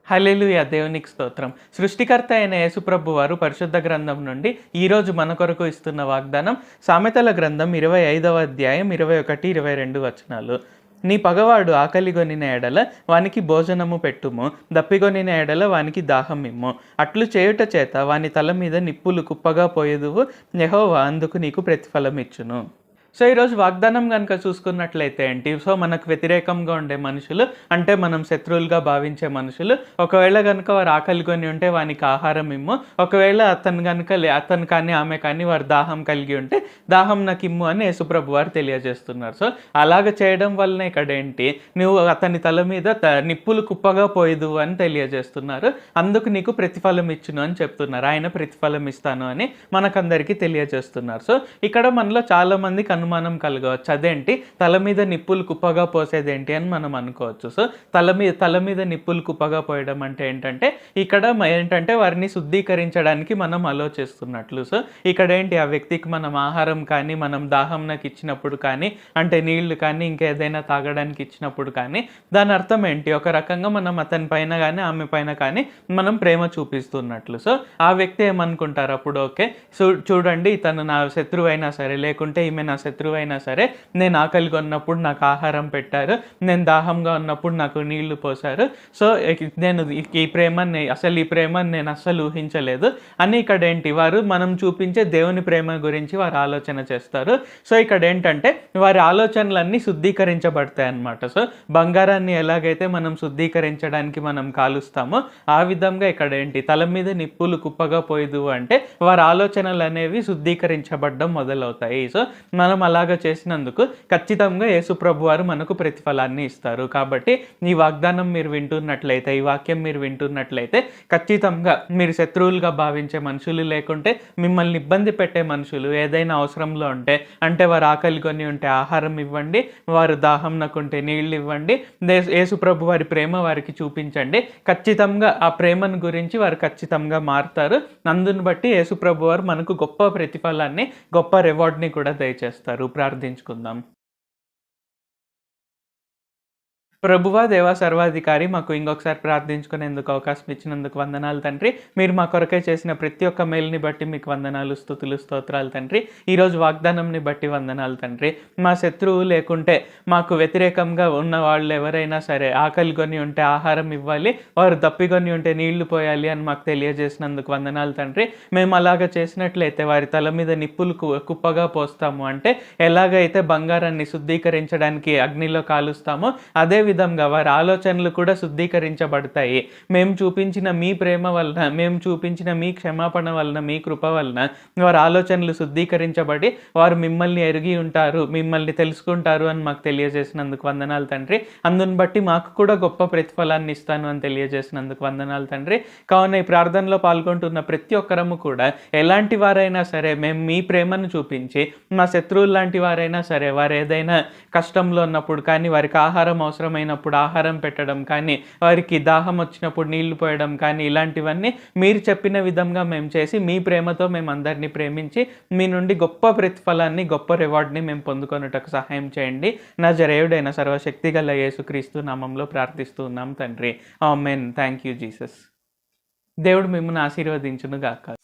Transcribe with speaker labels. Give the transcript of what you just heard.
Speaker 1: హల్లెలూయా! దేవునికి స్తోత్రం. సృష్టికర్త అయిన యేసుప్రభు వారు పరిశుద్ధ గ్రంథం నుండి ఈరోజు మన కొరకు ఇస్తున్న వాగ్దానం సామెతల గ్రంథం 25వ అధ్యాయం 21, 22 వచనాలు. నీ పగవాడు ఆకలిగొనిన ఎడల వానికి భోజనము పెట్టుము, దప్పిగొనిన ఎడల వానికి దాహమిమ్ము. అట్లు చేయుట చేత వాని తల మీద నిప్పులు కుప్పగా పోయెదువు, యెహోవా అందుకు నీకు ప్రతిఫలమిచ్చును. సో ఈరోజు వాగ్దానం కనుక చూసుకున్నట్లయితే ఏంటి, సో మనకు వ్యతిరేకంగా ఉండే మనుషులు అంటే మనం శత్రువులుగా భావించే మనుషులు ఒకవేళ కనుక వారు ఆకలిగొని ఉంటే వానికి ఆహారం ఇమ్ము, ఒకవేళ అతను కానీ ఆమె కానీ వారు దాహం కలిగి ఉంటే దాహం నాకు ఇమ్ము అని యేసుప్రభు వారు తెలియజేస్తున్నారు. సో అలాగ చేయడం వలన ఇక్కడ ఏంటి, నువ్వు అతని తల మీద నిప్పులు కుప్పగా పోయదు అని తెలియజేస్తున్నారు. అందుకు నీకు ప్రతిఫలం ఇచ్చును అని చెప్తున్నారు. ఆయన ప్రతిఫలం ఇస్తాను అని మనకందరికీ తెలియజేస్తున్నారు. సో ఇక్కడ మనలో చాలా మందికి అనుమానం కలగవచ్చు, అదేంటి తల మీద నిప్పులు కుప్పగా పోసేదేంటి అని మనం అనుకోవచ్చు. సో తల మీద నిప్పులు కుప్పగా పోయడం అంటే ఏంటంటే ఇక్కడ ఏంటంటే వారిని శుద్ధీకరించడానికి మనం ఆలోచిస్తున్నట్లు. సో ఇక్కడ ఏంటి, ఆ వ్యక్తికి మనం ఆహారం కానీ మనం దాహం నాకు ఇచ్చినప్పుడు కానీ అంటే నీళ్లు కానీ ఇంకేదైనా తాగడానికి ఇచ్చినప్పుడు కానీ దాని అర్థం ఏంటి, ఒక రకంగా మనం అతని పైన కానీ ఆమె పైన కానీ మనం ప్రేమ చూపిస్తున్నట్లు. సో ఆ వ్యక్తి ఏమనుకుంటారు అప్పుడు, ఓకే చూడండి ఇతను నా శత్రువు అయినా సరే లేకుంటే ఈమె నా శత్రువు అయినా సరే నేను ఆకలిగా ఉన్నప్పుడు నాకు ఆహారం పెట్టారు, నేను దాహంగా ఉన్నప్పుడు నాకు నీళ్లు పోసారు, సో నేను ఈ ప్రేమని నేను అస్సలు ఊహించలేదు అని ఇక్కడ ఏంటి వారు మనం చూపించే దేవుని ప్రేమ గురించి వారు ఆలోచన చేస్తారు. సో ఇక్కడ ఏంటంటే వారి ఆలోచనలన్నీ శుద్ధీకరించబడతాయి అన్నమాట. సో బంగారాన్ని ఎలాగైతే మనం శుద్ధీకరించడానికి మనం కాలుస్తామో ఆ విధంగా ఇక్కడ ఏంటి తల మీద నిప్పులు కుప్పగా పోయదు అంటే వారి ఆలోచనలు అనేవి శుద్ధీకరించబడడం మొదలవుతాయి. సో మనం అలాగ చేసినందుకు ఖచ్చితంగా యేసుప్రభు వారు మనకు ప్రతిఫలాన్ని ఇస్తారు. కాబట్టి ఈ వాగ్దానం మీరు వింటున్నట్లయితే, ఈ వాక్యం మీరు వింటున్నట్లయితే ఖచ్చితంగా మీరు శత్రువులుగా భావించే మనుషులు లేకుంటే మిమ్మల్ని ఇబ్బంది పెట్టే మనుషులు ఏదైనా అవసరంలో ఉంటే అంటే వారు ఆకలిగొని ఉంటే ఆహారం ఇవ్వండి, వారు దాహం నాకుంటే నీళ్ళు ఇవ్వండి, యేసుప్రభు వారి ప్రేమ వారికి చూపించండి. ఖచ్చితంగా ఆ ప్రేమను గురించి వారు ఖచ్చితంగా మారుతారు. అందుని బట్టి యేసుప్రభు వారు మనకు గొప్ప ప్రతిఫలాన్ని గొప్ప రివార్డ్ని కూడా దయచేస్తారు. ప్రార్థించుకుందాం. ప్రభువా దేవా సర్వాధికారి, మాకు ఇంకొకసారి ప్రార్థించుకునేందుకు అవకాశం ఇచ్చినందుకు వందనాలు తండ్రి. మీరు మా కొరకే చేసిన ప్రతి ఒక్క మేలుని బట్టి మీకు వందనాలు, స్తుతులు, స్తోత్రాలు తండ్రి. ఈరోజు వాగ్దానంని బట్టి వందనాలు తండ్రి. మా శత్రువు లేకుంటే మాకు వ్యతిరేకంగా ఉన్న వాళ్ళు ఎవరైనా సరే ఆకలిగొని ఉంటే ఆహారం ఇవ్వాలి, వారు దప్పిగొని ఉంటే నీళ్లు పోయాలి అని మాకు తెలియజేసినందుకు వందనాలు తండ్రి. మేము అలాగ చేసినట్లయితే వారి తల మీద నిప్పులు కుప్పగా పోస్తాము అంటే ఎలాగైతే బంగారాన్ని శుద్ధీకరించడానికి అగ్నిలో కాలుస్తామో అదే విధంగా వారి ఆలోచనలు కూడా శుద్ధీకరించబడతాయి. మేము చూపించిన మీ ప్రేమ వలన, మేము చూపించిన మీ క్షమాపణ వలన, మీ కృప వలన వారి ఆలోచనలు శుద్ధీకరించబడి వారు మిమ్మల్ని ఎరిగి ఉంటారు, మిమ్మల్ని తెలుసుకుంటారు అని మాకు తెలియజేసినందుకు వందనాలు తండ్రి. అందుని బట్టి మాకు కూడా గొప్ప ప్రతిఫలాన్ని ఇస్తాను అని తెలియజేసినందుకు వందనాలు తండ్రి. కావున ఈ ప్రార్థనలో పాల్గొంటున్న ప్రతి ఒక్కరము కూడా ఎలాంటి వారైనా సరే మేము మీ ప్రేమను చూపించి మా శత్రువులు లాంటి వారైనా సరే వారు ఏదైనా కష్టంలో ఉన్నప్పుడు కానీ వారికి ఆహారం అవసరమైనప్పుడు ఆహారం పెట్టడం కానీ వారికి దాహం వచ్చినప్పుడు నీళ్లు పోయడం కానీ ఇలాంటివన్నీ మీరు చెప్పిన విధంగా మేము చేసి మీ ప్రేమతో మేము అందరినీ ప్రేమించి మీ నుండి గొప్ప ప్రతిఫలాన్ని గొప్ప రివార్డ్ని మేము పొందుకొనుటకు సహాయం చేయండి. నజరేయుడైన సర్వశక్తి గల యేసుక్రీస్తు నామంలో ప్రార్థిస్తూ ఉన్నాం తండ్రి. ఆమేన్. Thank you Jesus. దేవుడు మిమ్మల్ని ఆశీర్వదించును గాక.